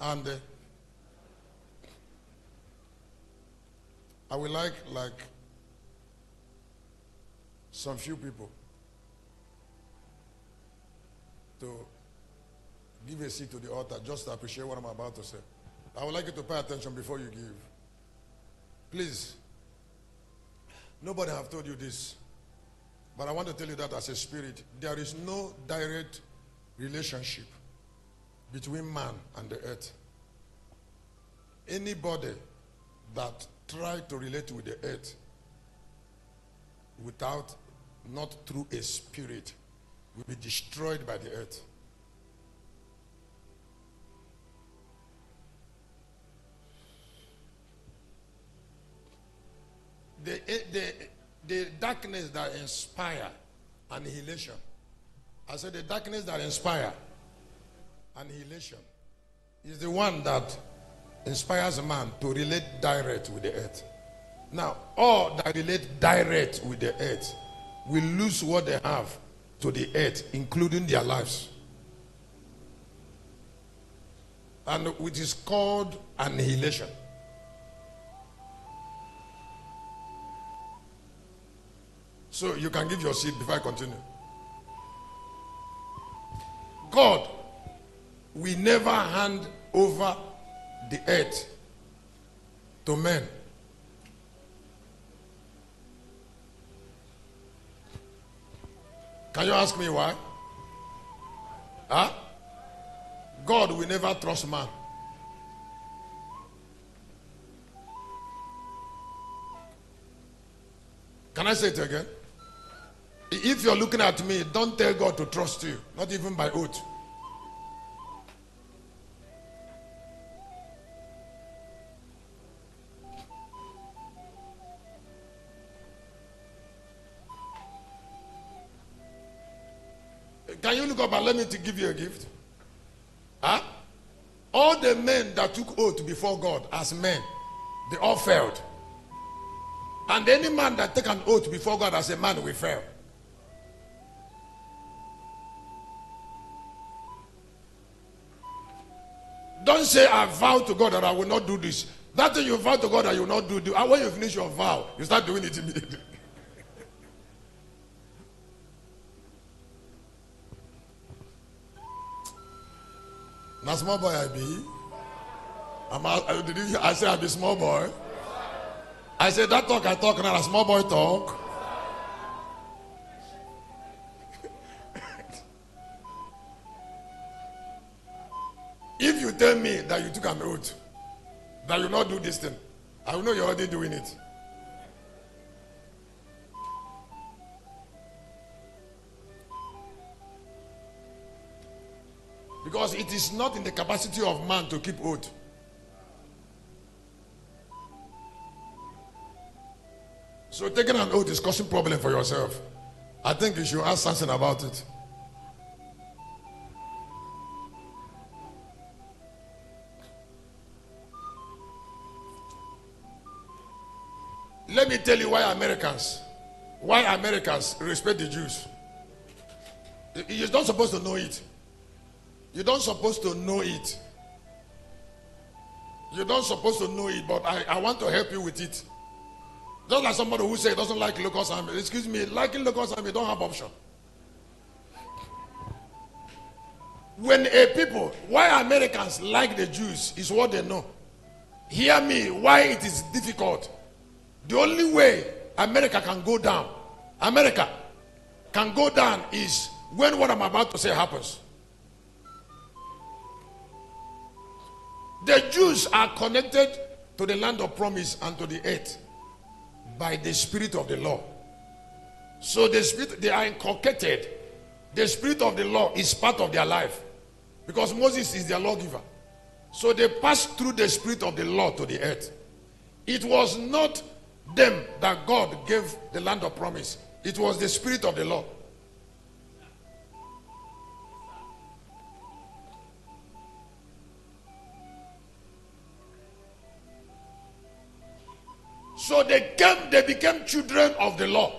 And I would like some few people to give a seat to the altar just to appreciate what I'm about to say. I would like you to pay attention before you give. Please, nobody have told you this, but I want to tell you that as a spirit, there is no direct relationship between man and the earth. Anybody that try to relate with the earth not through a spirit will be destroyed by the earth. The darkness that inspire annihilation. I said the darkness that inspire annihilation is the one that inspires a man to relate direct with the earth. Now, all that relate direct with the earth will lose what they have to the earth, including their lives. And which is called annihilation. So you can give your seat before I continue. God will never hand over the earth to men. Can you ask me why? Huh? God will never trust man. Can I say it again? If you're looking at me, don't tell God to trust you, not even by oath. Can you look up and let me to give you a gift? Huh? All the men that took oath before God as men, they all failed. And any man that take an oath before God as a man will fail. Don't say, I vow to God that I will not do this. That thing you vow to God that you will not do, and when you finish your vow, you start doing it immediately. Now, small boy I be. I say I be small boy. I say that talk I talk now, a small boy talk. If you tell me that you took an oath, that you will not do this thing, I will know you're already doing it. Because it is not in the capacity of man to keep oath. So taking an oath is causing problem for yourself. I think you should ask something about it. Let me tell you why Americans respect the Jews. You're not supposed to know it. You don't supposed to know it. You don't supposed to know it, but I want to help you with it. Just like somebody who say doesn't like locust army. Excuse me, liking locust army don't have option. When a people, why Americans like the Jews is what they know. Hear me, why it is difficult. The only way America can go down is when what I'm about to say happens. The Jews are connected to the land of promise and to the earth by the spirit of the law. So the spirit, they are inculcated. The spirit of the law is part of their life because Moses is their lawgiver. So they pass through the spirit of the law to the earth. It was not them that God gave the land of promise. It was the spirit of the law. So they became children of the law.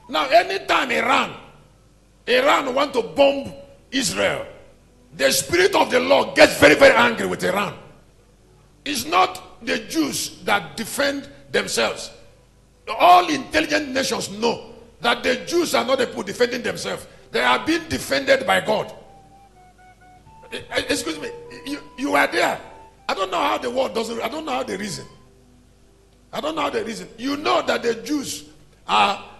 Now anytime Iran want to bomb Israel, the spirit of the law gets very, very angry with Iran. It's not the Jews that defend themselves. All intelligent nations know that the Jews are not the people defending themselves. They are being defended by God. Excuse me, you are there. I don't know how the world doesn't, I don't know how they reason. I don't know how they reason. You know that the Jews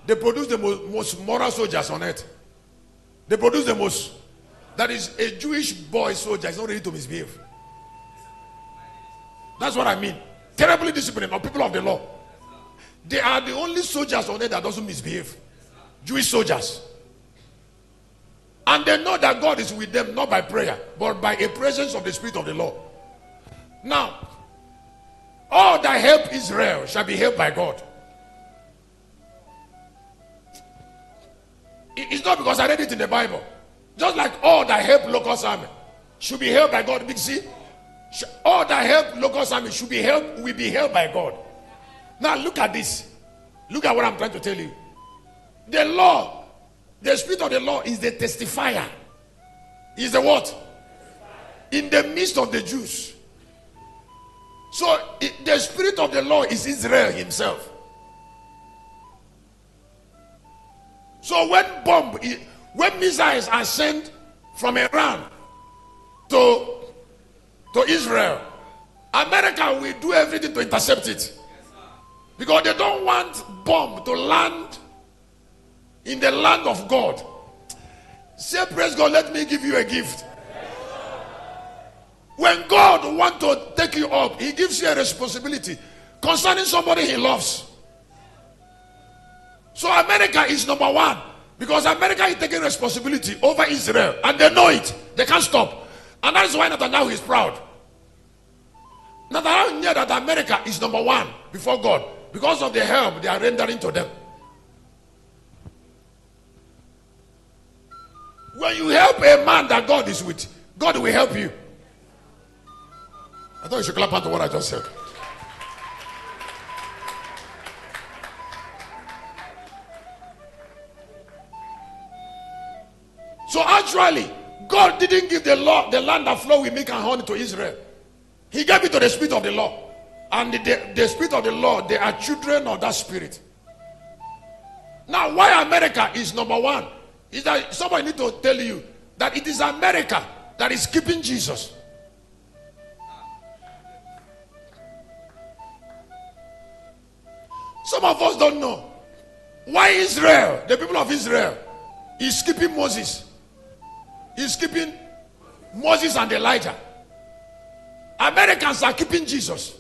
they produce the most moral soldiers on earth. They produce the most. That is, a Jewish boy soldier is not ready to misbehave. That's what I mean. Terribly disciplined, or people of the law. They are the only soldiers on earth that doesn't misbehave. Jewish soldiers. And they know that God is with them, not by prayer, but by a presence of the spirit of the law. Now, all that help Israel shall be helped by God. It's not because I read it in the Bible. Just like all that help Locust Army should be helped by God. Big C. All that help Locust Army should be helped, will be helped by God. Now look at this. Look at what I'm trying to tell you. The law, the spirit of the law is the testifier. Is the what? In the midst of the Jews. So the spirit of the law is Israel himself. So when missiles are sent from Iran to Israel, America will do everything to intercept it. Because they don't want bomb to land in the land of God. Say, praise God, let me give you a gift. When God wants to take you up, he gives you a responsibility concerning somebody he loves. So America is number one, because America is taking responsibility over Israel, and they know it. They can't stop. And that is why Netanyahu is proud. Netanyahu knew that America is number one before God because of the help they are rendering to them. When you help a man that God is with, God will help you. I thought you should clap onto what I just said. So actually, God didn't give the land that flow with milk and honey to Israel. He gave it to the spirit of the law. And the spirit of the law, they are children of that spirit. Now, why America is number one is that somebody need to tell you that it is America that is keeping Jesus. Some of us don't know why Israel, the people of Israel, is keeping Moses. Is keeping Moses and Elijah. Americans are keeping Jesus.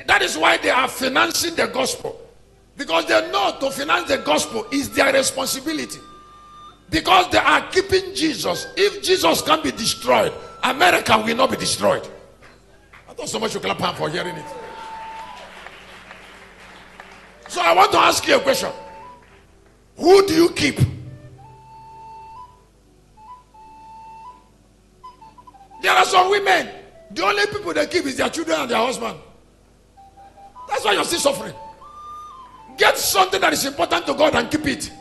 That is why they are financing the gospel. Because they know to finance the gospel is their responsibility. Because they are keeping Jesus. If Jesus can be destroyed, America will not be destroyed. I thought somebody should clap hand for hearing it. So I want to ask you a question. Who do you keep? There are some women, the only people they keep is their children and their husband. That's why you're still suffering. Get something that is important to God and keep it.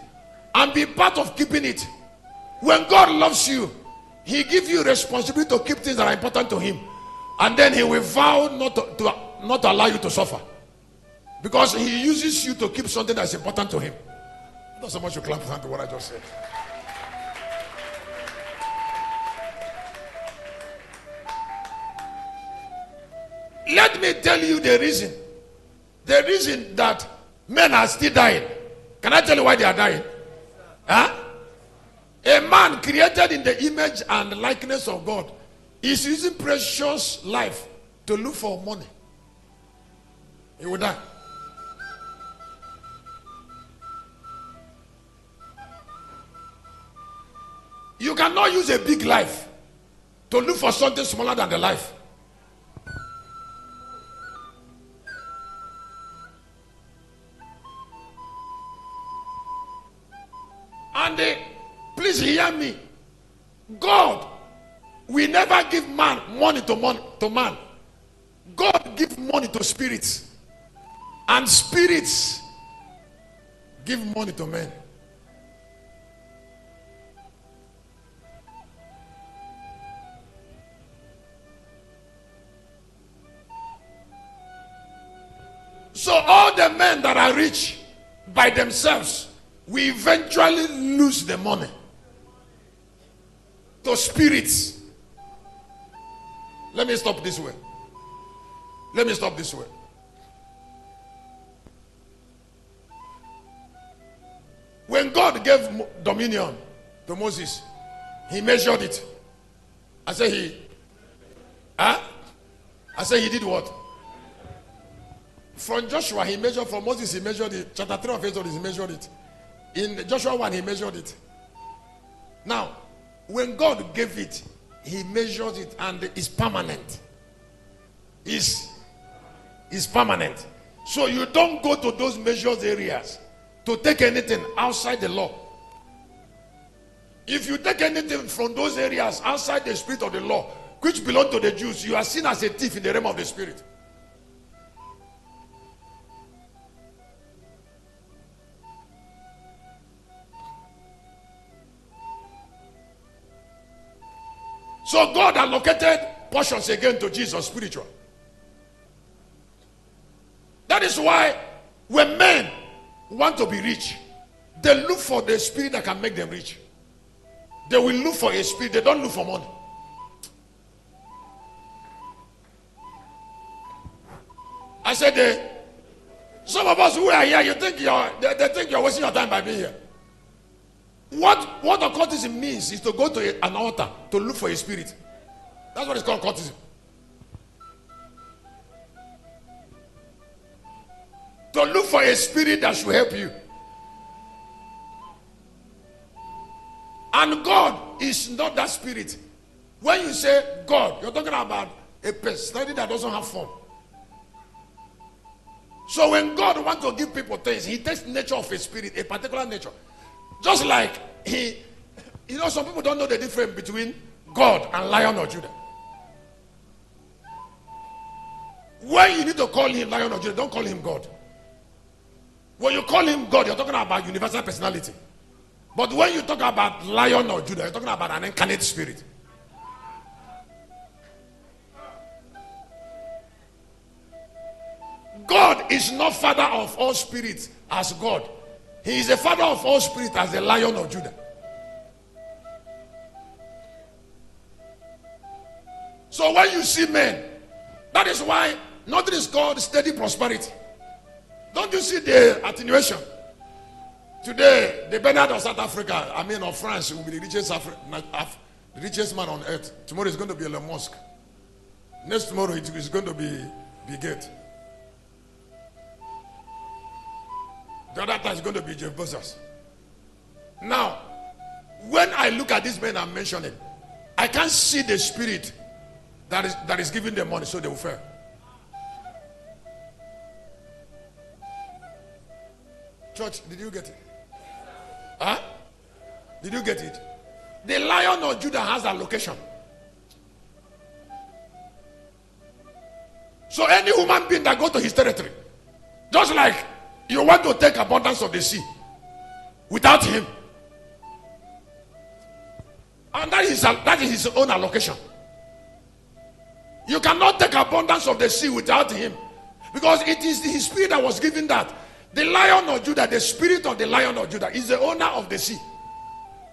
And be part of keeping it. When God loves you, he gives you responsibility to keep things that are important to him. And then he will vow not to allow you to suffer. Because he uses you to keep something that's important to him. Not so much you clap hand to what I just said. Let me tell you the reason. The reason that men are still dying. Can I tell you why they are dying? Huh? A man created in the image and likeness of God is using precious life to look for money. He will die. You cannot use a big life to look for something smaller than the life. And please hear me. God will never give man money to man. God gives money to spirits. And spirits give money to men. So all the men that are rich by themselves will eventually lose the money to spirits. Let me stop this way. Let me stop this way. When God gave dominion to Moses, he measured it. I say he did what? From Joshua he measured, from Moses he measured it. Chapter 3 of Exodus he measured it. In Joshua 1 he measured it. Now, when God gave it, he measured it and it's permanent. It's permanent. So you don't go to those measured areas to take anything outside the law. If you take anything from those areas outside the spirit of the law, which belong to the Jews, you are seen as a thief in the realm of the spirit. So God allocated portions again to Jesus, spiritual. That is why when men want to be rich, they look for the spirit that can make them rich. They will look for a spirit. They don't look for money. I said, some of us who are here, they think you're wasting your time by being here. What occultism means is to go to an altar to look for a spirit. That's what it's called, occultism. To look for a spirit that should help you. And God is not that spirit. When you say God, you're talking about a personality that doesn't have form. So when God wants to give people things, he takes the nature of a spirit, a particular nature. Just like some people don't know the difference between God and Lion of Judah. When you need to call him Lion of Judah, don't call him God. When you call him God, you're talking about universal personality. But when you talk about Lion of Judah, you're talking about an incarnate spirit. God is not father of all spirits as God. He is a father of all spirits as the Lion of Judah. So when you see men, that is why nothing is called steady prosperity. Don't you see the attenuation? Today, the Bernard of South Africa, of France, will be the richest man on earth. Tomorrow is going to be Elon Musk. Next tomorrow it is going to be Bill Gates. The other time is going to be Jeff Bezos. Now, when I look at these men I'm mentioning, I can't see the spirit that is giving them money, so they will fail. Church, did you get it? Huh? Did you get it? The Lion of Judah has a location. So any human being that goes to his territory, just like you want to take abundance of the sea without him, and that is his own allocation. You cannot take abundance of the sea without him, because it is his spirit that was given that. The Lion of Judah, the spirit of the Lion of Judah, is the owner of the sea,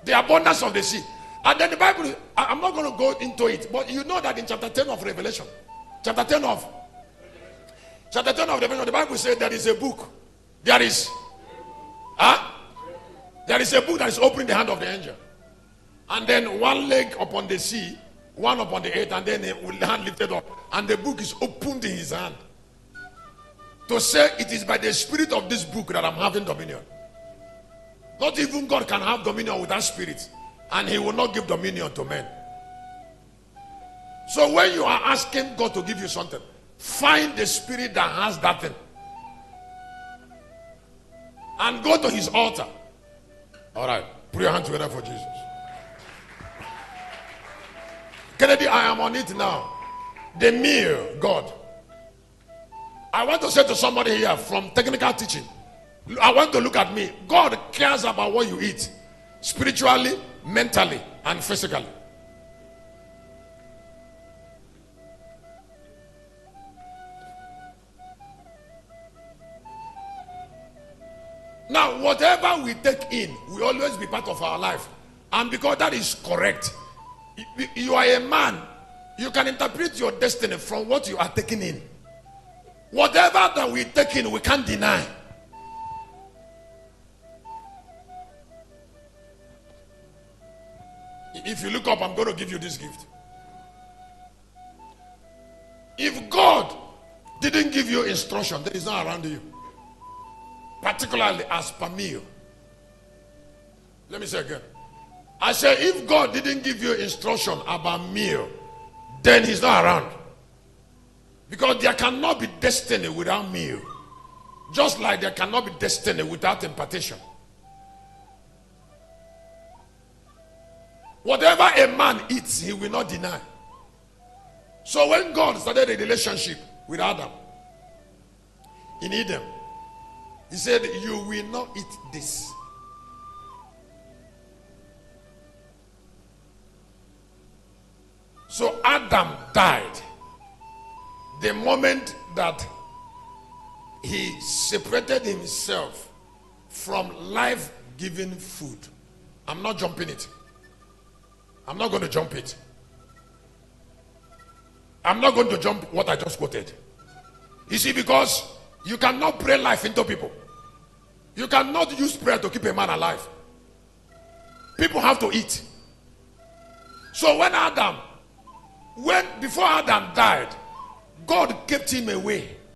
the abundance of the sea. And then the Bible, I'm not going to go into it, but you know that in chapter 10 of Revelation, chapter 10 of Revelation, the Bible says there is a book. There is a book that is opening the hand of the angel. And then one leg upon the sea, one upon the earth, and then the hand lifted up. And the book is opened in his hand. To say it is by the spirit of this book that I'm having dominion. Not even God can have dominion with that spirit. And he will not give dominion to men. So when you are asking God to give you something, find the spirit that has that thing. And go to his altar. All right. Put your hand together for Jesus. Kennedy, I am on it now. The mere God. I want to say to somebody here from technical teaching, I want to look at me. God cares about what you eat, spiritually, mentally, and physically. Now, whatever we take in will always be part of our life. And because that is correct, you are a man, you can interpret your destiny from what you are taking in. Whatever that we take in, we can't deny. If you look up, I'm going to give you this gift. If God didn't give you instruction, that is not around you, particularly as per meal. Let me say again. I say, if God didn't give you instruction about meal, then he's not around. Because there cannot be destiny without meal. Just like there cannot be destiny without impartation. Whatever a man eats, he will not deny. So when God started a relationship with Adam in Eden, he said, you will not eat this. So Adam died the moment that he separated himself from life-giving food. I'm not jumping it. I'm not going to jump it. I'm not going to jump what I just quoted. You see, because you cannot pray life into people. You cannot use prayer to keep a man alive. People have to eat. So before Adam died, God kept him away